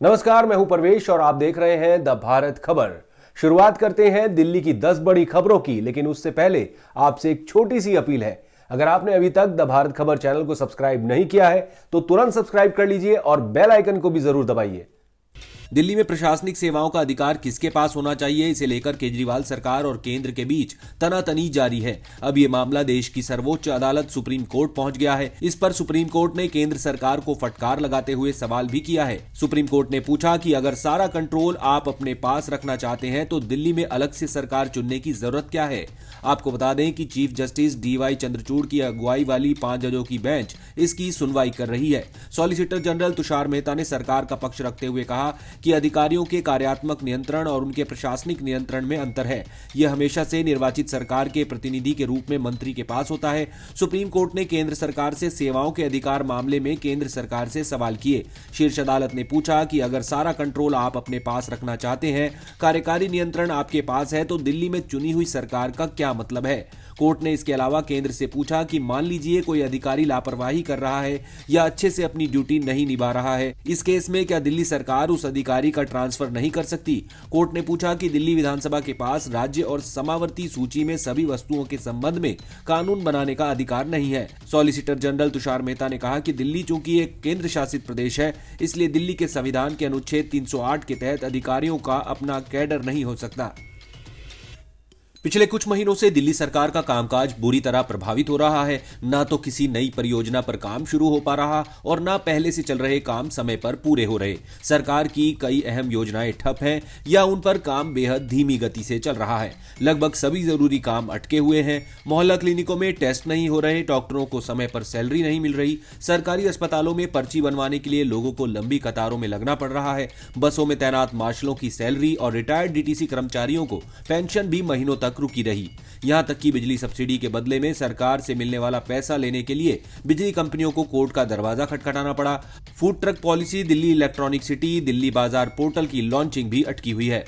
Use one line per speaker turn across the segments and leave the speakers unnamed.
नमस्कार, मैं हूं परवेश और आप देख रहे हैं द भारत खबर। शुरुआत करते हैं दिल्ली की 10 बड़ी खबरों की, लेकिन उससे पहले आपसे एक छोटी सी अपील है। अगर आपने अभी तक द भारत खबर चैनल को सब्सक्राइब नहीं किया है तो तुरंत सब्सक्राइब कर लीजिए और बेल आइकन को भी जरूर दबाइए। दिल्ली में प्रशासनिक सेवाओं का अधिकार किसके पास होना चाहिए, इसे लेकर केजरीवाल सरकार और केंद्र के बीच तनातनी जारी है। अब ये मामला देश की सर्वोच्च अदालत सुप्रीम कोर्ट पहुंच गया है। इस पर सुप्रीम कोर्ट ने केंद्र सरकार को फटकार लगाते हुए सवाल भी किया है। सुप्रीम कोर्ट ने पूछा कि अगर सारा कंट्रोल आप अपने पास रखना चाहते हैं तो दिल्ली में अलग से सरकार चुनने की जरूरत क्या है। आपको बता दें कि चीफ जस्टिस DY चंद्रचूड़ की अगुवाई वाली 5 जजों की बेंच इसकी सुनवाई कर रही है। सॉलिसिटर जनरल तुषार मेहता ने सरकार का पक्ष रखते हुए कहा कि अधिकारियों के कार्यात्मक नियंत्रण और उनके प्रशासनिक नियंत्रण में अंतर है। यह हमेशा से निर्वाचित सरकार के प्रतिनिधि के रूप में मंत्री के पास होता है। सुप्रीम कोर्ट ने केंद्र सरकार से सेवाओं के अधिकार मामले में केंद्र सरकार से सवाल किए। शीर्ष अदालत ने पूछा कि अगर सारा कंट्रोल आप अपने पास रखना चाहते हैं, कार्यकारी नियंत्रण आपके पास है, तो दिल्ली में चुनी हुई सरकार का क्या मतलब है। कोर्ट ने इसके अलावा केंद्र से पूछा कि मान लीजिए कोई अधिकारी लापरवाही कर रहा है या अच्छे से अपनी ड्यूटी नहीं निभा रहा है, इस केस में क्या दिल्ली सरकार उस अधिकारी का ट्रांसफर नहीं कर सकती। कोर्ट ने पूछा कि दिल्ली विधानसभा के पास राज्य और समावर्ती सूची में सभी वस्तुओं के संबंध में कानून बनाने का अधिकार नहीं है। सॉलिसिटर जनरल तुषार मेहता ने कहा कि दिल्ली चूंकि एक केंद्र शासित प्रदेश है, इसलिए दिल्ली के संविधान के अनुच्छेद 308 के तहत अधिकारियों का अपना कैडर नहीं हो सकता। पिछले कुछ महीनों से दिल्ली सरकार का कामकाज बुरी तरह प्रभावित हो रहा है। ना तो किसी नई परियोजना पर काम शुरू हो पा रहा और ना पहले से चल रहे काम समय पर पूरे हो रहे। सरकार की कई अहम योजनाएं ठप हैं या उन पर काम बेहद धीमी गति से चल रहा है। लगभग सभी जरूरी काम अटके हुए हैं। मोहल्ला क्लिनिकों में टेस्ट नहीं हो रहे, डॉक्टरों को समय पर सैलरी नहीं मिल रही, सरकारी अस्पतालों में पर्ची बनवाने के लिए लोगों को लंबी कतारों में लगना पड़ रहा है। बसों में तैनात मार्शलों की सैलरी और रिटायर्ड DTC कर्मचारियों को पेंशन भी महीनों तक रुकी रही। यहां तक कि बिजली सब्सिडी के बदले में सरकार से मिलने वाला पैसा लेने के लिए बिजली कंपनियों को कोर्ट का दरवाजा खटखटाना पड़ा। Food truck policy, Delhi electronic city, Delhi बाजार पोर्टल की लॉन्चिंग भी अटकी हुई है।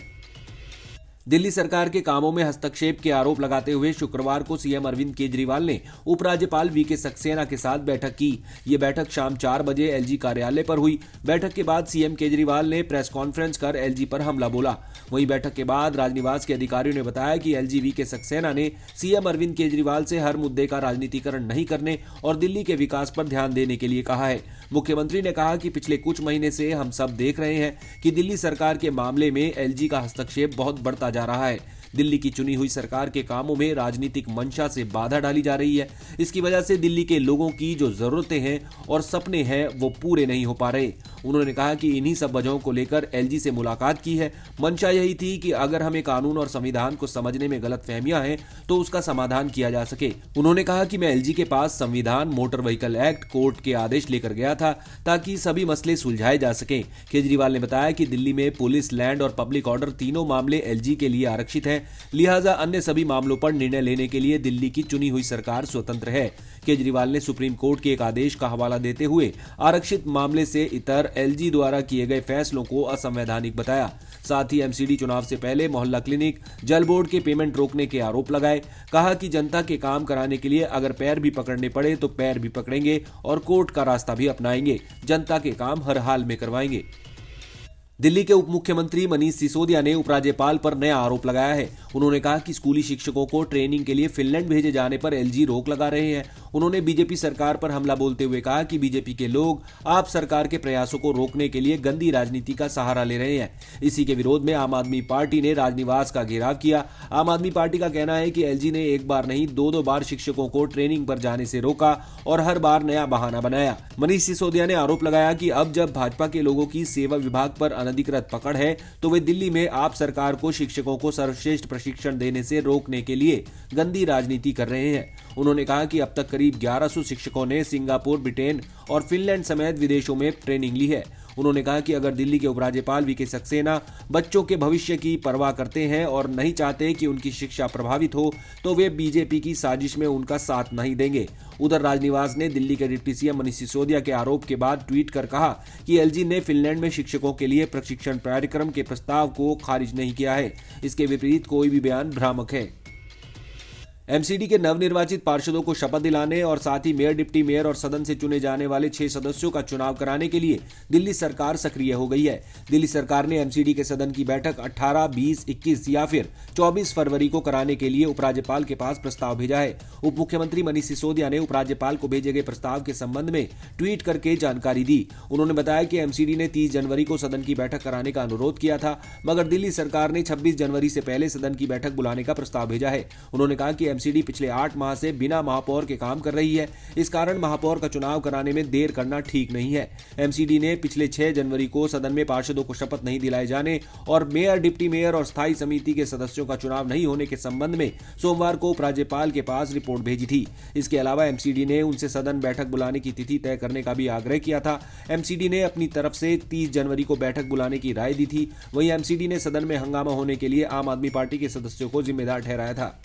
दिल्ली सरकार के कामों में हस्तक्षेप के आरोप लगाते हुए शुक्रवार को CM अरविंद केजरीवाल ने उपराज्यपाल VK सक्सेना के साथ बैठक की। यह बैठक शाम 4 बजे LG कार्यालय पर हुई। बैठक के बाद CM केजरीवाल ने प्रेस कॉन्फ्रेंस कर LG पर हमला बोला। वहीं बैठक के बाद राजनिवास के अधिकारियों ने बताया कि LG VK सक्सेना ने CM अरविंद केजरीवाल से हर मुद्दे का राजनीतिकरण नहीं करने और दिल्ली के विकास पर ध्यान देने के लिए कहा है। मुख्यमंत्री ने कहा कि पिछले कुछ महीने से हम सब देख रहे हैं कि दिल्ली सरकार के मामले में LG का हस्तक्षेप बहुत बढ़ता जा रहा है। दिल्ली की चुनी हुई सरकार के कामों में राजनीतिक मंशा से बाधा डाली जा रही है। इसकी वजह से दिल्ली के लोगों की जो जरूरतें हैं और सपने हैं वो पूरे नहीं हो पा रहे। उन्होंने कहा कि इन्हीं सब वजहों को लेकर LG से मुलाकात की है। मंशा यही थी कि अगर हमें कानून और संविधान को समझने में गलतफहमियां हैं तो उसका समाधान किया जा सके। उन्होंने कहा कि मैं LG के पास संविधान, मोटर व्हीकल एक्ट, कोर्ट के आदेश लेकर गया था ताकि सभी मसले सुलझाए जा सके। केजरीवाल ने बताया कि दिल्ली में पुलिस, लैंड और पब्लिक ऑर्डर तीनों मामले LG के लिए आरक्षित हैं, लिहाजा अन्य सभी मामलों पर निर्णय लेने के लिए दिल्ली की चुनी हुई सरकार स्वतंत्र है। केजरीवाल ने सुप्रीम कोर्ट के एक आदेश का हवाला देते हुए आरक्षित मामले से इतर LG द्वारा किए गए फैसलों को असंवैधानिक बताया। साथ ही MCD चुनाव से पहले मोहल्ला क्लिनिक, जल बोर्ड के पेमेंट रोकने के आरोप लगाए। कहा कि जनता के काम कराने के लिए अगर पैर भी पकड़ने पड़े तो पैर भी पकड़ेंगे और कोर्ट का रास्ता भी अपनाएंगे। जनता के काम हर हाल में करवाएंगे। दिल्ली के उप मुख्यमंत्री मनीष सिसोदिया ने उपराज्यपाल पर नया आरोप लगाया है। उन्होंने कहा कि स्कूली शिक्षकों को ट्रेनिंग के लिए फिनलैंड भेजे जाने पर LG रोक लगा रहे हैं। उन्होंने बीजेपी सरकार पर हमला बोलते हुए कहा कि बीजेपी के लोग आप सरकार के प्रयासों को रोकने के लिए गंदी राजनीति का सहारा ले रहे हैं। इसी के विरोध में आम आदमी पार्टी ने राजनिवास का घेराव किया। आम आदमी पार्टी का कहना है कि LG ने एक बार नहीं 2-2 बार शिक्षकों को ट्रेनिंग पर जाने से रोका और हर बार नया बहाना बनाया। मनीष सिसोदिया ने आरोप लगाया कि अब जब भाजपा के लोगों की सेवा विभाग पर अनधिकृत पकड़ है तो वे दिल्ली में आप सरकार को शिक्षकों को सर्वश्रेष्ठ प्रशिक्षण देने से रोकने के लिए गंदी राजनीति कर रहे हैं। उन्होंने कहा कि अब तक करीब 1100 शिक्षकों ने सिंगापुर, ब्रिटेन और फिनलैंड समेत विदेशों में ट्रेनिंग ली है। उन्होंने कहा कि अगर दिल्ली के उपराज्यपाल VK सक्सेना बच्चों के भविष्य की परवाह करते हैं और नहीं चाहते कि उनकी शिक्षा प्रभावित हो तो वे बीजेपी की साजिश में उनका साथ नहीं देंगे। उधर राजनिवास ने दिल्ली के डिप्टी CM मनीष सिसोदिया के आरोप के बाद ट्वीट कर कहा कि LG ने फिनलैंड में शिक्षकों के लिए प्रशिक्षण कार्यक्रम के प्रस्ताव को खारिज नहीं किया है। इसके विपरीत कोई भी बयान भ्रामक है। एमसीडी के नवनिर्वाचित पार्षदों को शपथ दिलाने और साथ ही मेयर, डिप्टी मेयर और सदन से चुने जाने वाले 6 सदस्यों का चुनाव कराने के लिए दिल्ली सरकार सक्रिय हो गई है। दिल्ली सरकार ने एमसीडी के सदन की बैठक 18, 20, 21 या फिर 24 फरवरी को कराने के लिए उपराज्यपाल के पास प्रस्ताव भेजा है। उप मुख्यमंत्री मनीष सिसोदिया ने उपराज्यपाल को भेजे गए प्रस्ताव के संबंध में ट्वीट करके जानकारी दी। उन्होंने बताया कि एमसीडी ने 30 जनवरी को सदन की बैठक कराने का अनुरोध किया था, मगर दिल्ली सरकार ने 26 जनवरी से पहले सदन की बैठक बुलाने का प्रस्ताव भेजा है। उन्होंने कहा कि एमसीडी पिछले 8 माह से बिना महापौर के काम कर रही है, इस कारण महापौर का चुनाव कराने में देर करना ठीक नहीं है। एमसीडी ने पिछले 6 जनवरी को सदन में पार्षदों को शपथ नहीं दिलाए जाने और मेयर, डिप्टी मेयर और स्थायी समिति के सदस्यों का चुनाव नहीं होने के संबंध में सोमवार को उपराज्यपाल के पास रिपोर्ट भेजी थी। इसके अलावा एमसीडी ने उनसे सदन बैठक बुलाने की तिथि तय करने का भी आग्रह किया था। एमसीडी ने अपनी तरफ से 30 जनवरी को बैठक बुलाने की राय दी थी। वहीं एमसीडी ने सदन में हंगामा होने के लिए आम आदमी पार्टी के सदस्यों को जिम्मेदार ठहराया था।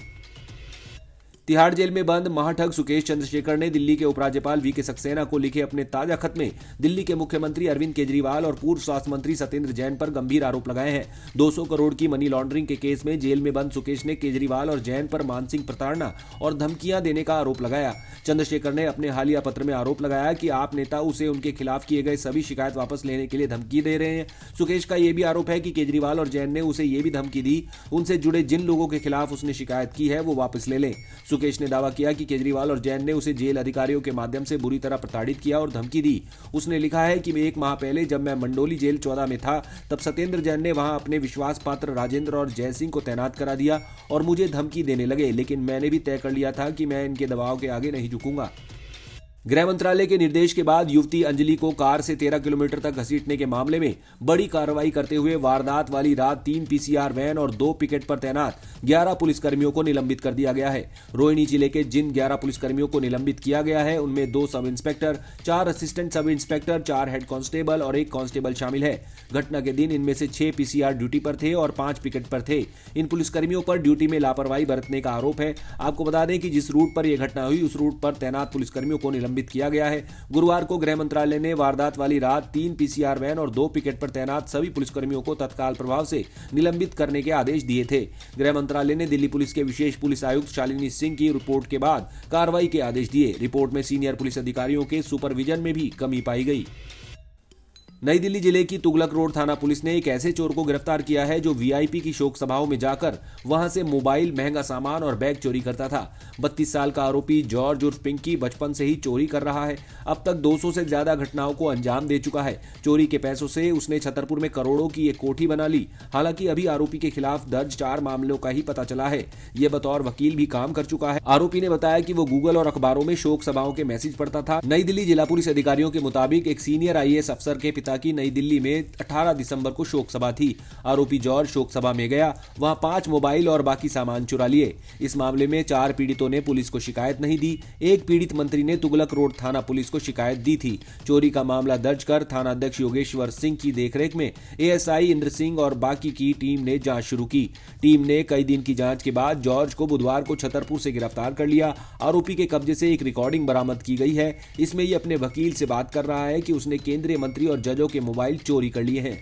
तिहाड़ जेल में बंद महाठग सुकेश चंद्रशेखर ने दिल्ली के उपराज्यपाल वीके सक्सेना को लिखे अपने ताजा खत में दिल्ली के मुख्यमंत्री अरविंद केजरीवाल और पूर्व स्वास्थ्य मंत्री सत्येंद्र जैन पर गंभीर आरोप लगाए हैं। 200 करोड़ की मनी लॉन्ड्रिंग के केस में जेल में बंद सुकेश ने केजरीवाल और जैन पर मानसिक प्रताड़ना और धमकियां देने का आरोप लगाया। चंद्रशेखर ने अपने हालिया पत्र में आरोप लगाया कि आप नेता उसे उनके खिलाफ किए गए सभी शिकायत वापस लेने के लिए धमकी दे रहे हैं। सुकेश का यह भी आरोप है कि केजरीवाल और जैन ने उसे यह भी धमकी दी उनसे जुड़े जिन लोगों के खिलाफ उसने शिकायत की है वो वापस ले लें। सुकेश ने दावा किया कि केजरीवाल और जैन ने उसे जेल अधिकारियों के माध्यम से बुरी तरह प्रताड़ित किया और धमकी दी। उसने लिखा है कि 1 माह पहले जब मैं मंडोली जेल 14 में था तब सत्येंद्र जैन ने वहां अपने विश्वास पात्र राजेंद्र और जय सिंह को तैनात करा दिया और मुझे धमकी देने लगे, लेकिन मैंने भी तय कर लिया था कि मैं इनके दबाव के आगे नहीं झुकूंगा। गृह मंत्रालय के निर्देश के बाद युवती अंजलि को कार से 13 किलोमीटर तक घसीटने के मामले में बड़ी कार्रवाई करते हुए वारदात वाली रात 3 पीसीआर वैन और 2 पिकेट पर तैनात 11 पुलिसकर्मियों को निलंबित कर दिया गया है। रोहिणी जिले के जिन 11 पुलिसकर्मियों को निलंबित किया गया है उनमें 2 sub inspector, 4 assistant sub inspector, 4 head constable और 1 कांस्टेबल शामिल है। घटना के दिन इनमें से 6 पीसीआर ड्यूटी पर थे और 5 पिकेट पर थे। इन पुलिसकर्मियों पर ड्यूटी में लापरवाही बरतने का आरोप है। आपको बता दें कि जिस रूट पर यह घटना हुई उस रूट पर तैनात पुलिसकर्मियों को निलंबित किया गया है। गुरुवार को गृह मंत्रालय ने वारदात वाली रात 3 पीसीआर वैन और 2 पिकेट पर तैनात सभी पुलिसकर्मियों को तत्काल प्रभाव से निलंबित करने के आदेश दिए थे। गृह मंत्रालय ने दिल्ली पुलिस के विशेष पुलिस आयुक्त शालिनी सिंह की रिपोर्ट के बाद कार्रवाई के आदेश दिए। रिपोर्ट में सीनियर पुलिस अधिकारियों के सुपरविजन में भी कमी पाई गई। नई दिल्ली जिले की तुगलक रोड थाना पुलिस ने एक ऐसे चोर को गिरफ्तार किया है जो वीआईपी की शोक सभाओं में जाकर वहां से मोबाइल, महंगा सामान और बैग चोरी करता था। 32 साल का आरोपी जॉर्ज उर्फ पिंकी बचपन से ही चोरी कर रहा है। अब तक 200 से ज्यादा घटनाओं को अंजाम दे चुका है। चोरी के पैसों से उसने छतरपुर में करोड़ों की एक कोठी बना ली। हालांकि अभी आरोपी के खिलाफ दर्ज 4 मामलों का ही पता चला है। ये बतौर वकील भी काम कर चुका है। आरोपी ने बताया कि वो गूगल और अखबारों में शोक सभाओं के मैसेज पढ़ता था। नई दिल्ली जिला पुलिस अधिकारियों के मुताबिक एक सीनियर आईएएस अफसर के पिता की नई दिल्ली में 18 दिसंबर को शोक सभा थी। आरोपी जॉर्ज शोक सभा में गया, वहां 5 मोबाइल और बाकी सामान चुरा लिए। इस मामले में 4 पीड़ितों ने पुलिस को शिकायत नहीं दी। एक पीड़ित मंत्री ने तुगलक रोड थाना पुलिस को शिकायत दी थी। चोरी का मामला दर्ज कर थाना अध्यक्ष योगेश्वर सिंह की देखरेख में एएसआई इंद्र सिंह और बाकी की टीम ने जांच शुरू की। टीम ने कई दिन की जांच के बाद जॉर्ज को बुधवार को छतरपुर से गिरफ्तार कर लिया। आरोपी के कब्जे से एक रिकॉर्डिंग बरामद की गई है। इसमें ये अपने वकील से बात कर रहा है कि उसने केंद्रीय मंत्री और जजों के मोबाइल चोरी कर लिए हैं।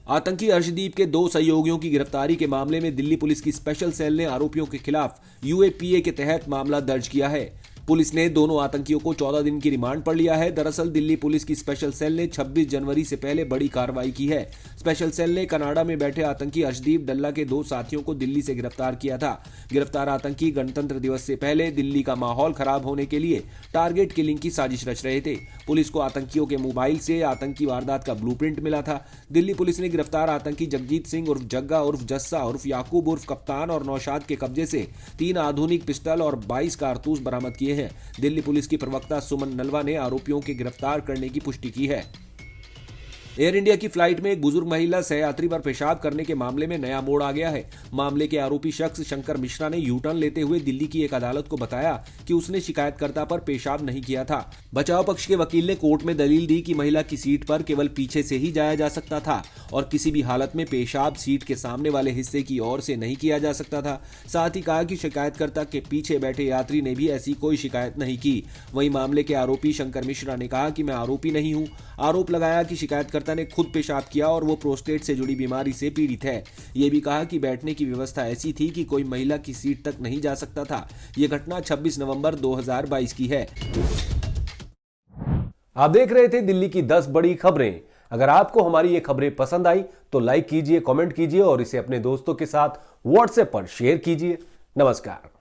आतंकी अर्शदीप के 2 सहयोगियों की गिरफ्तारी के मामले में दिल्ली पुलिस की स्पेशल सेल ने आरोपियों के खिलाफ यूएपीए के तहत मामला दर्ज किया है। पुलिस ने दोनों आतंकियों को 14 दिन की रिमांड पर लिया है। दरअसल दिल्ली पुलिस की स्पेशल सेल ने 26 जनवरी से पहले बड़ी कार्रवाई की है। स्पेशल सेल ने कनाडा में बैठे आतंकी अर्शदीप डल्ला के 2 साथियों को दिल्ली से गिरफ्तार किया था। गिरफ्तार आतंकी गणतंत्र दिवस से पहले दिल्ली का माहौल खराब होने के लिए टारगेट किलिंग की साजिश रच रहे थे। पुलिस को आतंकियों के मोबाइल से आतंकी वारदात का ब्लूप्रिंट मिला था। दिल्ली पुलिस ने गिरफ्तार आतंकी जगजीत सिंह उर्फ जग्गा उर्फ जस्सा उर्फ याकूब उर्फ कप्तान और नौशाद के कब्जे से 3 आधुनिक पिस्टल और 22 कारतूस बरामद किए हैं। दिल्ली पुलिस की प्रवक्ता सुमन नलवा ने आरोपियों के गिरफ्तार करने की पुष्टि की है। एयर इंडिया की फ्लाइट में एक बुजुर्ग महिला सहयात्री पर पेशाब करने के मामले में नया मोड़ आ गया है। मामले के आरोपी शख्स शंकर मिश्रा ने यू टर्न लेते हुए दिल्ली की एक अदालत को बताया कि उसने शिकायतकर्ता पर पेशाब नहीं किया था। बचाव पक्ष के वकील ने कोर्ट में दलील दी कि महिला की सीट पर केवल पीछे से ही जाया जा सकता था और किसी भी हालत में पेशाब सीट के सामने वाले हिस्से की ओर से नहीं किया जा सकता था। साथ ही कहा कि शिकायतकर्ता के पीछे बैठे यात्री ने भी ऐसी कोई शिकायत नहीं की। वहीं मामले के आरोपी शंकर मिश्रा ने कहा कि मैं आरोपी नहीं हूं। आरोप लगाया कि शिकायतकर्ता कार्यकर्ता ने खुद पेशाब किया और वो प्रोस्टेट से जुड़ी बीमारी से पीड़ित है। ये भी कहा कि बैठने की व्यवस्था ऐसी थी कि कोई महिला की सीट तक नहीं जा सकता था। ये घटना 26 नवंबर 2022 की है। आप देख रहे थे दिल्ली की 10 बड़ी खबरें। अगर आपको हमारी ये खबरें पसंद आई तो लाइक कीजिए, कमेंट कीजिए और इसे अपने दोस्तों के साथ व्हाट्सएप पर शेयर कीजिए। नमस्कार।